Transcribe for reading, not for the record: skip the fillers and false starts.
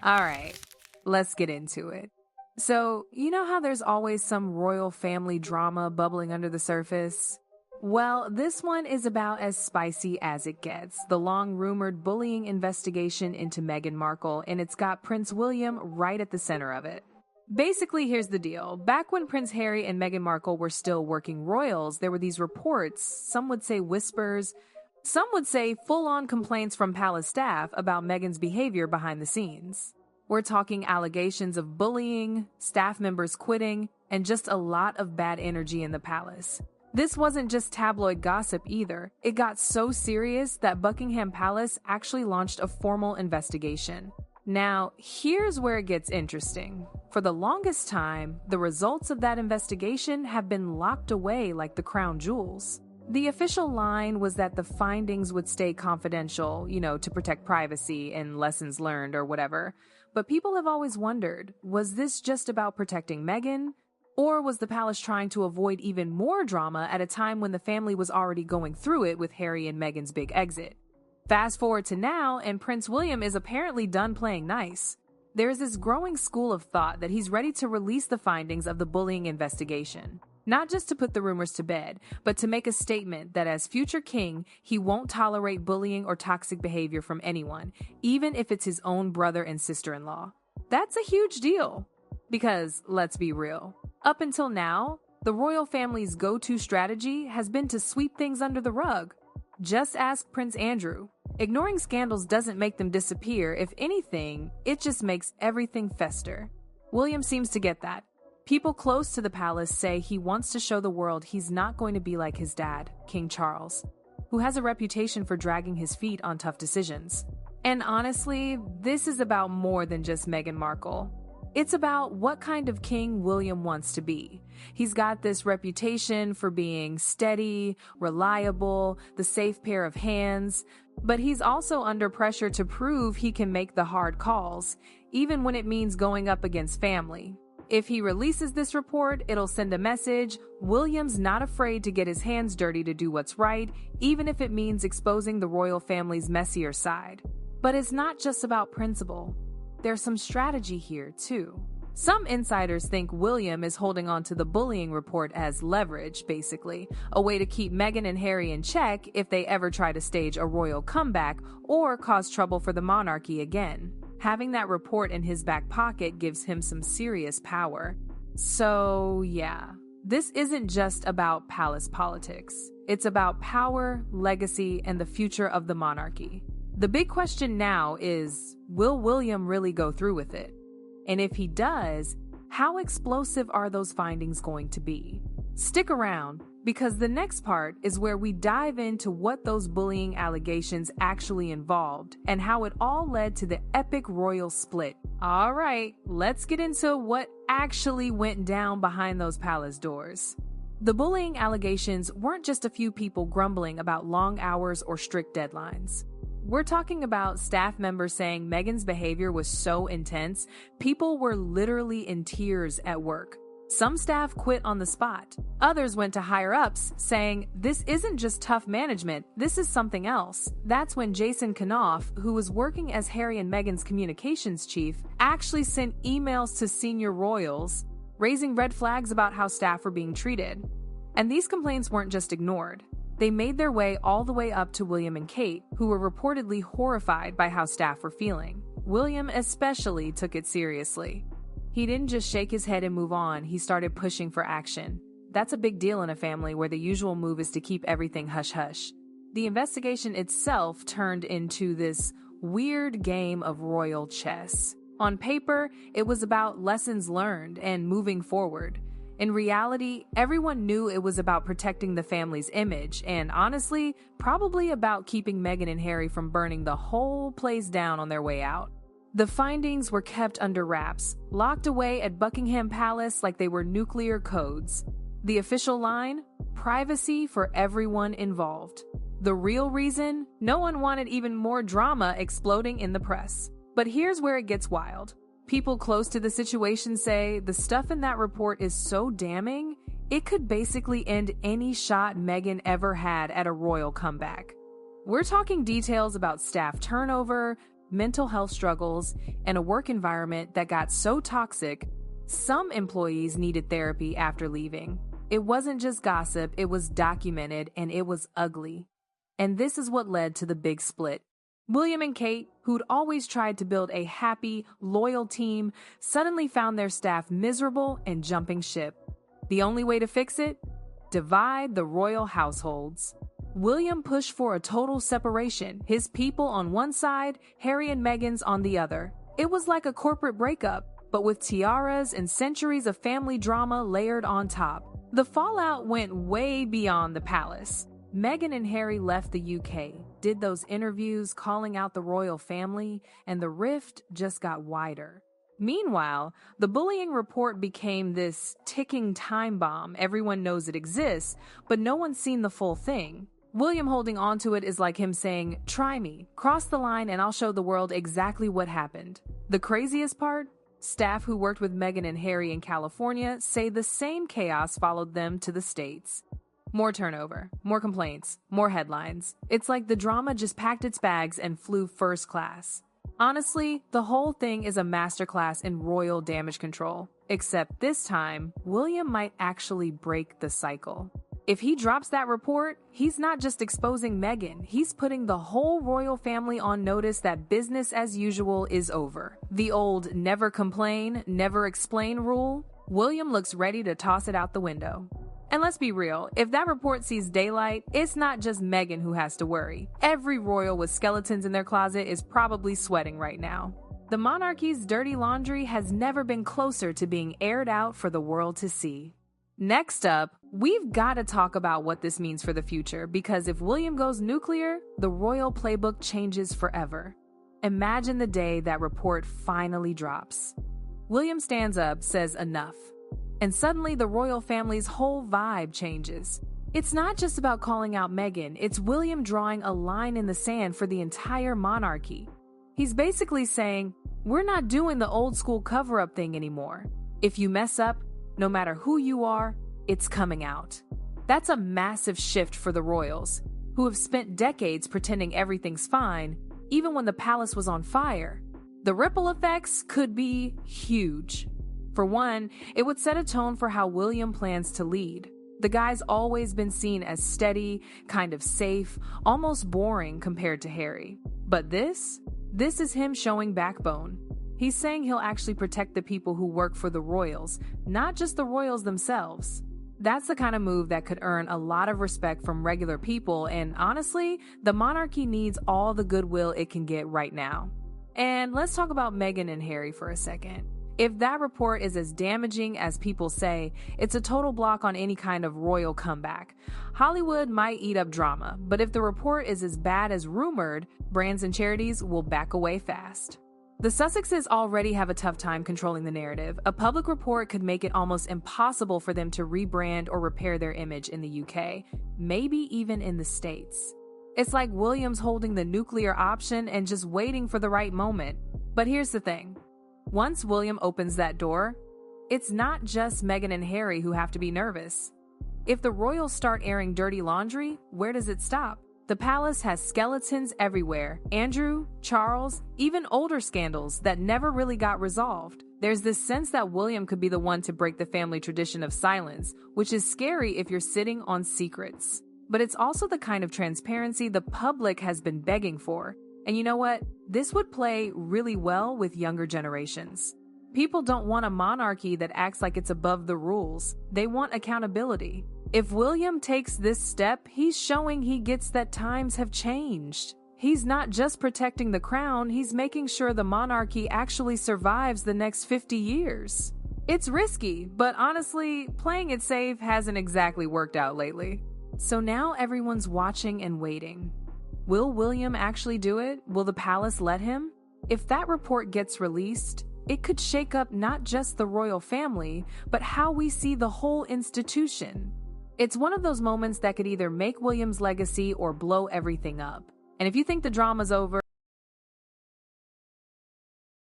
All right, let's get into it. So, you know how there's always some royal family drama bubbling under the surface? Well, this one is about as spicy as it gets. The long-rumored bullying investigation into Meghan Markle, and it's got Prince William right at the center of it. Basically, here's the deal. Back when Prince Harry and Meghan Markle were still working royals, there were these reports, some would say whispers, some would say full-on complaints from palace staff about Meghan's behavior behind the scenes. We're talking allegations of bullying, staff members quitting, and just a lot of bad energy in the palace. This wasn't just tabloid gossip either. It got so serious that Buckingham Palace actually launched a formal investigation. Now, here's where it gets interesting. For the longest time, the results of that investigation have been locked away like the crown jewels. The official line was that the findings would stay confidential, to protect privacy and lessons learned or whatever. But people have always wondered, was this just about protecting Meghan? Or was the palace trying to avoid even more drama at a time when the family was already going through it with Harry and Meghan's big exit? Fast forward to now, and Prince William is apparently done playing nice. There's this growing school of thought that he's ready to release the findings of the bullying investigation. Not just to put the rumors to bed, but to make a statement that as future king, he won't tolerate bullying or toxic behavior from anyone, even if it's his own brother and sister-in-law. That's a huge deal. Because, let's be real, up until now, the royal family's go-to strategy has been to sweep things under the rug. Just ask Prince Andrew. Ignoring scandals doesn't make them disappear. If anything, it just makes everything fester. William seems to get that. People close to the palace say he wants to show the world he's not going to be like his dad, King Charles, who has a reputation for dragging his feet on tough decisions. And honestly, this is about more than just Meghan Markle. It's about what kind of king William wants to be. He's got this reputation for being steady, reliable, the safe pair of hands, but he's also under pressure to prove he can make the hard calls, even when it means going up against family. If he releases this report, it'll send a message. William's not afraid to get his hands dirty to do what's right, even if it means exposing the royal family's messier side. But it's not just about principle. There's some strategy here, too. Some insiders think William is holding on to the bullying report as leverage, basically, a way to keep Meghan and Harry in check if they ever try to stage a royal comeback or cause trouble for the monarchy again. Having that report in his back pocket gives him some serious power. So, yeah, this isn't just about palace politics. It's about power, legacy, and the future of the monarchy. The big question now is, will William really go through with it? And if he does, how explosive are those findings going to be? Stick around, because the next part is where we dive into what those bullying allegations actually involved and how it all led to the epic royal split. All right, let's get into what actually went down behind those palace doors. The bullying allegations weren't just a few people grumbling about long hours or strict deadlines. We're talking about staff members saying Meghan's behavior was so intense, people were literally in tears at work. Some staff quit on the spot. Others went to higher-ups, saying, this isn't just tough management, this is something else. That's when Jason Knopf, who was working as Harry and Meghan's communications chief, actually sent emails to senior royals, raising red flags about how staff were being treated. And these complaints weren't just ignored. They made their way all the way up to William and Kate, who were reportedly horrified by how staff were feeling. William especially took it seriously. He didn't just shake his head and move on, he started pushing for action. That's a big deal in a family where the usual move is to keep everything hush-hush. The investigation itself turned into this weird game of royal chess. On paper, it was about lessons learned and moving forward. In reality, everyone knew it was about protecting the family's image and, honestly, probably about keeping Meghan and Harry from burning the whole place down on their way out. The findings were kept under wraps, locked away at Buckingham Palace like they were nuclear codes. The official line? Privacy for everyone involved. The real reason? No one wanted even more drama exploding in the press. But here's where it gets wild. People close to the situation say the stuff in that report is so damning, it could basically end any shot Meghan ever had at a royal comeback. We're talking details about staff turnover, mental health struggles, and a work environment that got so toxic, some employees needed therapy after leaving. It wasn't just gossip, it was documented, and it was ugly. And this is what led to the big split. William and Kate, who'd always tried to build a happy, loyal team, suddenly found their staff miserable and jumping ship. The only way to fix it? Divide the royal households. William pushed for a total separation, his people on one side, Harry and Meghan's on the other. It was like a corporate breakup, but with tiaras and centuries of family drama layered on top. The fallout went way beyond the palace. Meghan and Harry left the UK, did those interviews calling out the royal family, and the rift just got wider. Meanwhile, the bullying report became this ticking time bomb. Everyone knows it exists, but no one's seen the full thing. William holding onto it is like him saying, "Try me, cross the line and I'll show the world exactly what happened." The craziest part? Staff who worked with Meghan and Harry in California say the same chaos followed them to the States. More turnover, more complaints, more headlines. It's like the drama just packed its bags and flew first class. Honestly, the whole thing is a masterclass in royal damage control. Except this time, William might actually break the cycle. If he drops that report, he's not just exposing Meghan, he's putting the whole royal family on notice that business as usual is over. The old never complain, never explain rule, William looks ready to toss it out the window. And let's be real, if that report sees daylight, it's not just Meghan who has to worry. Every royal with skeletons in their closet is probably sweating right now. The monarchy's dirty laundry has never been closer to being aired out for the world to see. Next up, we've got to talk about what this means for the future, because if William goes nuclear, the royal playbook changes forever. Imagine the day that report finally drops. William stands up, says enough. And suddenly the royal family's whole vibe changes. It's not just about calling out Meghan, it's William drawing a line in the sand for the entire monarchy. He's basically saying, we're not doing the old school cover-up thing anymore. If you mess up, no matter who you are, it's coming out. That's a massive shift for the royals, who have spent decades pretending everything's fine, even when the palace was on fire. The ripple effects could be huge. For one, it would set a tone for how William plans to lead. The guy's always been seen as steady, kind of safe, almost boring compared to Harry. But this is him showing backbone. He's saying he'll actually protect the people who work for the royals, not just the royals themselves. That's the kind of move that could earn a lot of respect from regular people, and honestly, the monarchy needs all the goodwill it can get right now. And let's talk about Meghan and Harry for a second. If that report is as damaging as people say, it's a total block on any kind of royal comeback. Hollywood might eat up drama, but if the report is as bad as rumored, brands and charities will back away fast. The Sussexes already have a tough time controlling the narrative. A public report could make it almost impossible for them to rebrand or repair their image in the UK, maybe even in the States. It's like William's holding the nuclear option and just waiting for the right moment. But here's the thing. Once William opens that door, it's not just Meghan and Harry who have to be nervous. If the royals start airing dirty laundry, where does it stop? The palace has skeletons everywhere. Andrew, Charles, even older scandals that never really got resolved. There's this sense that William could be the one to break the family tradition of silence, which is scary if you're sitting on secrets. But it's also the kind of transparency the public has been begging for. And you know what? This would play really well with younger generations. People don't want a monarchy that acts like it's above the rules. They want accountability. If William takes this step, he's showing he gets that times have changed. He's not just protecting the crown, he's making sure the monarchy actually survives the next 50 years. It's risky, but honestly, playing it safe hasn't exactly worked out lately. So now everyone's watching and waiting. Will William actually do it? Will the palace let him? If that report gets released, it could shake up not just the royal family, but how we see the whole institution. It's one of those moments that could either make William's legacy or blow everything up. And if you think the drama's over,